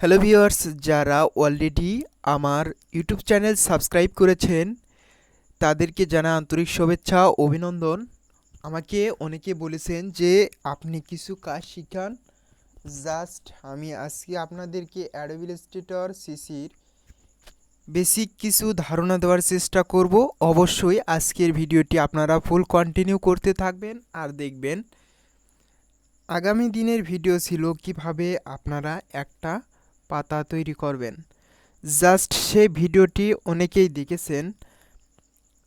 Hello viewers, যারা already আমার YouTube channel subscribe করেছেন তাদেরকে জানা আন্তরিক শুভেচ্ছা ও অভিনন্দন। আমাকে অনেকে বলেছেন যে আপনি কিছু কাজ শিখান। জাস্ট আমি আজকে আপনাদেরকে অ্যাডোবি ইলাস্ট্রেটর সিসির বেসিক কিছু ধারণা দেওয়ার চেষ্টা করব। অবশ্যই আজকের ভিডিওটি আপনারা ফুল কন্টিনিউ করতে থাকবেন আর দেখবেন। আগামী দিনের ভিডিও ছিল কিভাবে আপনারা একটা পাতা তৈরি করবেন। জাস্ট সেই ভিডিওটি অনেকেই দেখেছেন।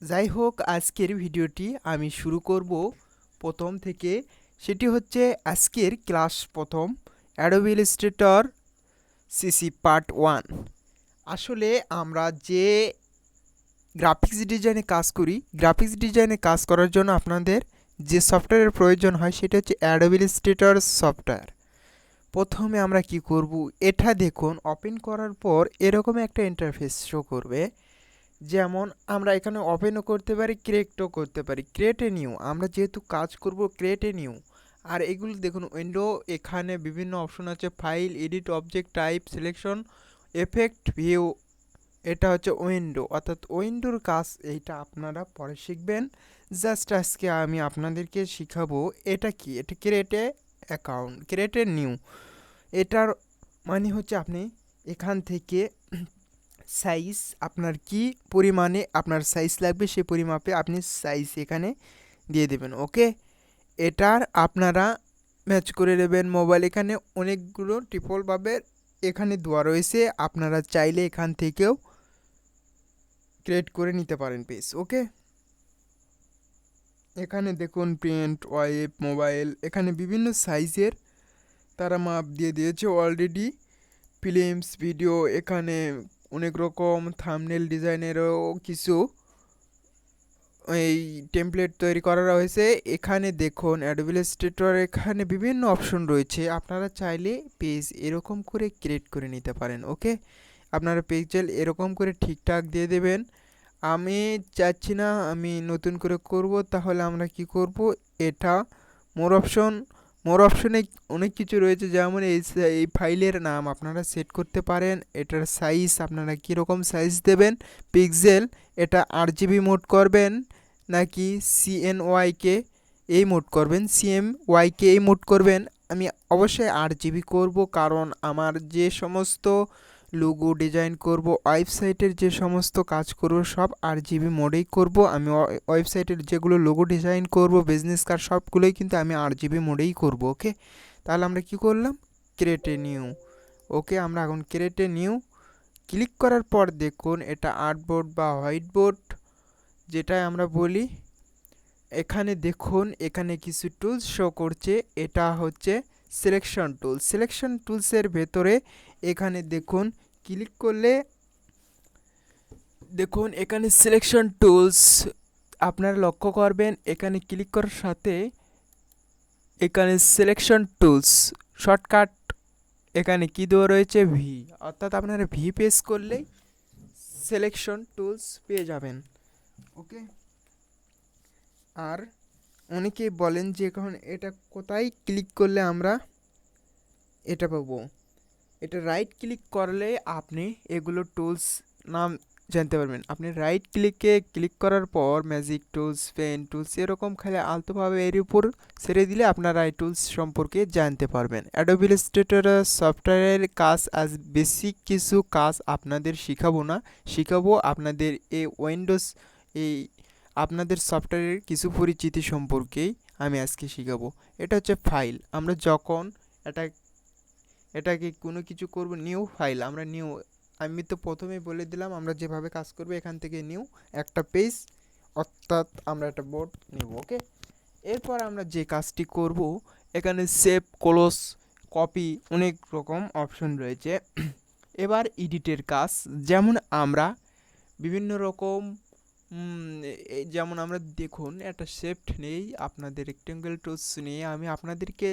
যাই হোক, আজকের ভিডিওটি আমি শুরু করব প্রথম থেকে। সেটি হচ্ছে আজকের ক্লাস প্রথম, অ্যাডোবি ইলাস্ট্রেটর সিসি পার্ট 1। আসলে আমরা যে গ্রাফিক্স ডিজাইনে কাজ করি, গ্রাফিক্স ডিজাইনে কাজ করার জন্য আপনাদের যে সফটওয়্যারের প্রয়োজন হয় সেটা হচ্ছে অ্যাডোবি ইলাস্ট্রেটর সফটওয়্যার। প্রথমে আমরা কি করব, এটা দেখুন ওপেন করার পর এরকম একটা ইন্টারফেস শো করবে। যেমন আমরা এখানে ওপেনও করতে পারি, ক্রিয়েটও করতে পারি। ক্রিয়েট এ নিউ, আমরা যেহেতু কাজ করব ক্রিয়েট এ নিউ। আর এগুলো দেখুন উইন্ডো, এখানে বিভিন্ন অপশন আছে, file, edit, object type, selection, effect, view. এটা হচ্ছে উইন্ডো, অর্থাৎ উইন্ডোর কাজ এইটা আপনারা পরে শিখবেন। জাস্ট আজকে আমি আপনাদেরকে শিখাবো এটা কি। এটা create a account, create a new. এটার মানে হচ্ছে আপনি এখান থেকে সাইজ, আপনার কি পরিমাণে আপনার সাইজ লাগবে সেই পরিমাপে আপনি সাইজ এখানে দিয়ে দেবেন। ওকে, এটার আপনারা ম্যাচ করে নেবেন মোবাইল। এখানে অনেকগুলো টিপলভাবে এখানে দেওয়া রয়েছে, আপনারা চাইলে এখান থেকেও ক্রিয়েট করে নিতে পারেন পেজ। ওকে, এখানে দেখুন প্রিন্ট, ওয়েব, মোবাইল, এখানে বিভিন্ন সাইজের তারা মাপ দিয়ে দিয়েছে অলরেডি। ফিল্মস, ভিডিও, এখানে অনেক রকম থাম্বনেল ডিজাইনেরও কিছু এই টেমপ্লেট তৈরি করা রয়েছে। এখানে দেখুন অ্যাডোবি ইলাস্ট্রেটর, এখানে বিভিন্ন অপশন রয়েছে, আপনারা চাইলে পেজ এরকম করে ক্রিয়েট করে নিতে পারেন। ওকে, আপনারা পেজেল এরকম করে ঠিকঠাক দিয়ে দেবেন। আমি চাচ্ছি না আমি নতুন করে করব, তাহলে আমরা কি করব, এটা মোর অপশন, মোর অপশনে অনেক কিছু রয়েছে। যেমন এই ফাইলের নাম আপনারা সেট করতে পারেন, এটার সাইজ আপনারা কীরকম সাইজ দেবেন, পিক্সেল, এটা আরজিবি মোড করবেন নাকি সিএনওয়াইকে এই মোড করবেন, সিএমওয়াইকে এই মোড করবেন। আমি অবশ্যই আরজিবি করব, কারণ আমার যে সমস্ত লোগো ডিজাইন করব, ওয়েবসাইটের যে সমস্ত কাজ করব সব আরজিবি মোডেই করব। আমি ওয়েবসাইটের যেগুলো লোগো ডিজাইন করব, বিজনেস কার্ড, সবগুলোই কিন্তু আমি আরজিবি মোডেই করব। ওকে, তাহলে আমরা কি করলাম, ক্রিয়েট এ নিউ। ওকে, আমরা এখন ক্রিয়েট এ নিউ ক্লিক করার পর দেখুন এটা আর্টবোর্ড বা হোয়াইট বোর্ড যেটাই আমরা বলি। এখানে দেখুন এখানে কিছু টুলস শো করছে, এটা হচ্ছে সিলেকশন টুল। সিলেকশন টুলসের ভেতরে এখানে দেখুন ক্লিক করলে দেখুন এখানে সিলেকশন টুলস আপনারা লক্ষ্য করবেন। এখানে ক্লিক করার সাথে এখানে সিলেকশন টুলস শর্টকাট এখানে কি দেওয়া রয়েছে, ভি, অর্থাৎ আপনারা ভি প্রেস করলেই সিলেকশন টুলস পেয়ে যাবেন। ওকে, আর অনেকেই বলেন যে এখন এটা কোথায় ক্লিক করলে আমরা এটা পাবো। এটা রাইট ক্লিক করলে আপনি এগুলো টুলস নাম জানতে পারবেন। আপনি রাইট ক্লিক করার পর ম্যাজিক টুলস, পেন টুলস এরকম খালি আলতোভাবে এর উপর ছেড়ে দিলে আপনারা এই টুলস সম্পর্কে জানতে পারবেন। অ্যাডোবি ইলাস্ট্রেটর সফটওয়্যারের কাজ, আজ বেসিক কিছু কাজ আপনাদের শিখাবো না, শিখাবো আপনাদের এই উইন্ডোজ, এই আপনাদের সফটওয়্যারের কিছু পরিচিতি সম্পর্কেই আমি আজকে শিখাবো। এটা হচ্ছে ফাইল, আমরা যখন এটা এটাকে কোনো কিছু করব, নিউ ফাইল, আমরা নিউ, আমি তো প্রথমেই বলে দিলাম আমরা যেভাবে কাজ করব। এখান থেকে নিউ একটা পেজ, অর্থাৎ আমরা একটা বোর্ড নেব। ওকে, এরপর আমরা যে কাজটি করব, এখানে সেভ, ক্লোজ, কপি, অনেক রকম অপশন রয়েছে। এবার এডিটের কাজ, যেমন আমরা বিভিন্ন রকম যেমন আমরা দেখুন একটা শেফট নেই, আপনাদের রেক্টেঙ্গেল টুলস নিয়ে আমি আপনাদেরকে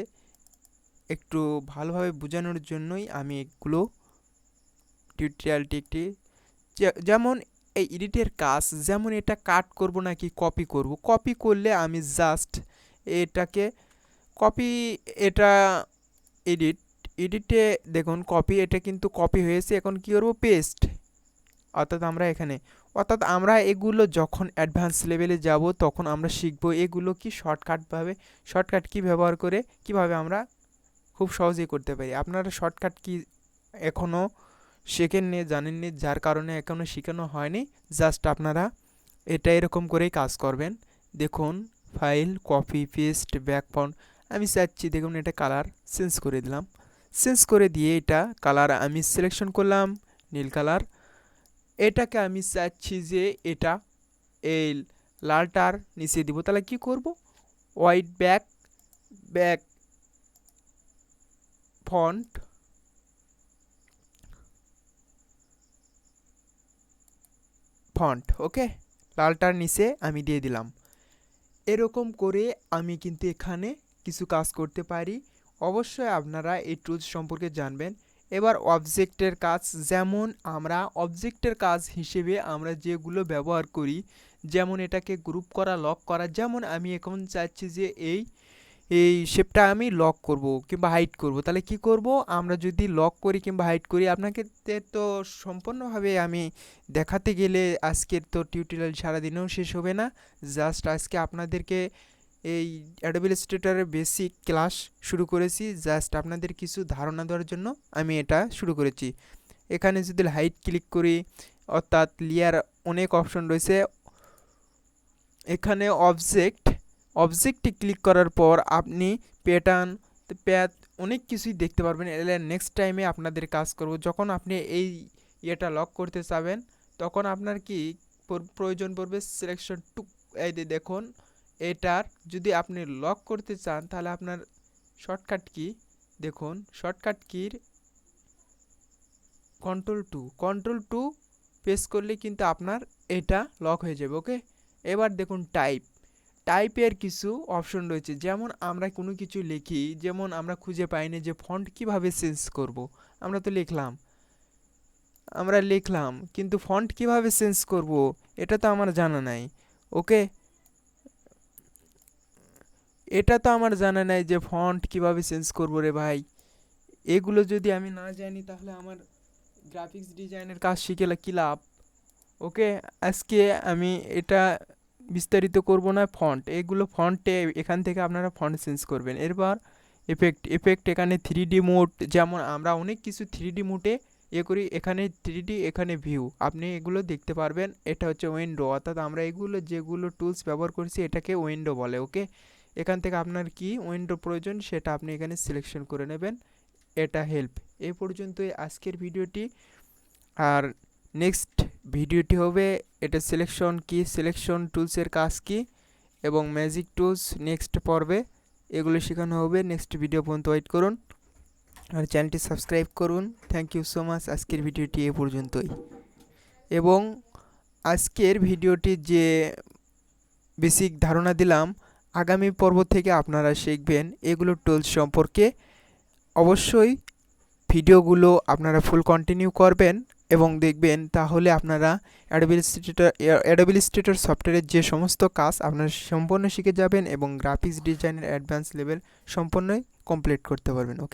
একটু ভালোভাবে বোঝানোর জন্যই আমি এগুলো টিউটোরিয়ালটি একটি, যেমন এই এডিটের কাজ, যেমন এটা কাট করব নাকি কপি করব। কপি করলে আমি জাস্ট এটাকে কপি, এটা এডিট, এডিটে দেখুন কপি, এটা কিন্তু কপি হয়েছে, এখন কি করব পেস্ট, অর্থাৎ আমরা এগুলো যখন অ্যাডভান্স লেভেলে যাব তখন আমরা শিখব এগুলো কি শর্টকাট কি ব্যবহার করে কিভাবে আমরা খুব সহজেই করতে পারি। আপনারা শর্টকাট কি এখনও শেখেননি, জানেননি, যার কারণে এখনও শেখানো হয়নি। জাস্ট আপনারা এটা এরকম করেই কাজ করবেন। দেখুন ফাইল, কপি, পেস্ট, ব্যাকগ্রাউন্ড, আমি চাচ্ছি দেখুন এটা কালার চেঞ্জ করে দিলাম। চেঞ্জ করে দিয়ে এটা কালার আমি সিলেকশন করলাম নীল কালার। এটাকে আমি চাচ্ছি যে এটা এই লালটার নিচে দিব। তাহলে কি করব, হোয়াইট ব্যাক ফন্ট ওকে, লালটার নিচে আমি দিয়ে দিলাম। এরকম করে আমি কিন্তু এখানে কিছু কাজ করতে পারি। অবশ্যই আপনারা এই টুলস সম্পর্কে জানবেন। এবার অবজেক্টের কাজ, যেমন আমরা অবজেক্টের কাজ হিসেবে আমরা যেগুলো ব্যবহার করি, যেমন এটাকে গ্রুপ করা, লক করা। যেমন আমি এখন চাচ্ছি যে এই শেপটা আমি লক করব কিংবা হাইড করব। তাহলে কি করব, আমরা যদি লক করি কিংবা হাইড করি, আপনাকে তো সম্পূর্ণভাবে আমি দেখাতে গেলে আজকের তো টিউটোরিয়াল সারাদিনেও শেষ হবে না। জাস্ট আজকে আপনাদেরকে এই অ্যাডোবি ইলাস্ট্রেটরের বেসিক ক্লাস শুরু করেছি, জাস্ট আপনাদের কিছু ধারণা দেওয়ার জন্য আমি এটা শুরু করেছি। এখানে যদি হাইড ক্লিক করি, অর্থাৎ লেয়ার অনেক অপশন রয়েছে। এখানে অবজেক্টে ক্লিক করার পর আপনি প্যাটার্ন, প্যাথ অনেক কিছুই দেখতে পারবেন। এলে নেক্সট টাইমে আপনাদের কাজ করব, যখন আপনি এই এটা লক করতে চাবেন তখন আপনার কি প্রয়োজন পড়বে, সিলেকশন টু। এই দেখুন এটার যদি আপনি লক করতে চান তাহলে আপনার শর্টকাট কি, দেখুন শর্টকাট কির কন্ট্রোল টু প্রেস করলে কিন্তু আপনার এটা লক হয়ে যাবে ওকে। এবার দেখুন টাইপের কিছু অপশন রয়েছে। যেমন আমরা কোনো কিছু লিখি, যেমন আমরা খুঁজে পাই না যে ফন্ট কিভাবে চেঞ্জ করব। আমরা তো লিখলাম কিন্তু ফন্ট কিভাবে চেঞ্জ করব এটা তো আমার জানা নাই ওকে। এটা তো আমার জানা নাই যে ফন্ট কিভাবে চেঞ্জ করব রে ভাই। এগুলো যদি আমি না জানি তাহলে আমার গ্রাফিক্স ডিজাইনের কাজ শিখে কি লাভ ওকে। আজকে আমি এটা বিস্তারিত করব না। এগুলো ফন্টে এখান থেকে আপনারা ফন্ট চেঞ্জ করবেন। এরপর এফেক্ট এখানে 3D মোড, যেমন আমরা অনেক কিছু 3D মোডে করি। এখানে 3D, এখানে ভিউ, আপনি এগুলো দেখতে পারবেন। এটা হচ্ছে উইন্ডো, অর্থাৎ আমরা এগুলো যেগুলো টুলস ব্যবহার করছি এটাকে উইন্ডো বলে ওকে। এখান থেকে আপনার কি উইন্ডো প্রয়োজন সেটা আপনি এখানে সিলেকশন করে নেবেন। এটা হেল্প। এই পর্যন্তই আজকের ভিডিওটি। আর নেক্সট ভিডিওটি হবে এটা সিলেকশন টুলসের কাজ কি এবং ম্যাজিক টুলস নেক্সট পর্বে এগুলো শেখানো হবে। নেক্সট ভিডিও পর্যন্ত ওয়েট করুন আর চ্যানেলটি সাবস্ক্রাইব করুন। Thank you so much. আজকের ভিডিওটি এ পর্যন্তই, এবং আজকের ভিডিওটি যে বেসিক ধারণা দিলাম, আগামী পর্ব থেকে আপনারা শিখবেন এগুলো টুলস সম্পর্কে। অবশ্যই ভিডিওগুলো আপনারা ফুল কন্টিনিউ করবেন এবং দেখবেন, তাহলে আপনারা অ্যাডোবি ইলাস্ট্রেটর সফটওয়্যারের যে সমস্ত কাজ আপনারা সম্পূর্ণ শিখে যাবেন এবং গ্রাফিক্স ডিজাইনের অ্যাডভান্স লেভেল সম্পূর্ণই কমপ্লিট করতে পারবেন ওকে।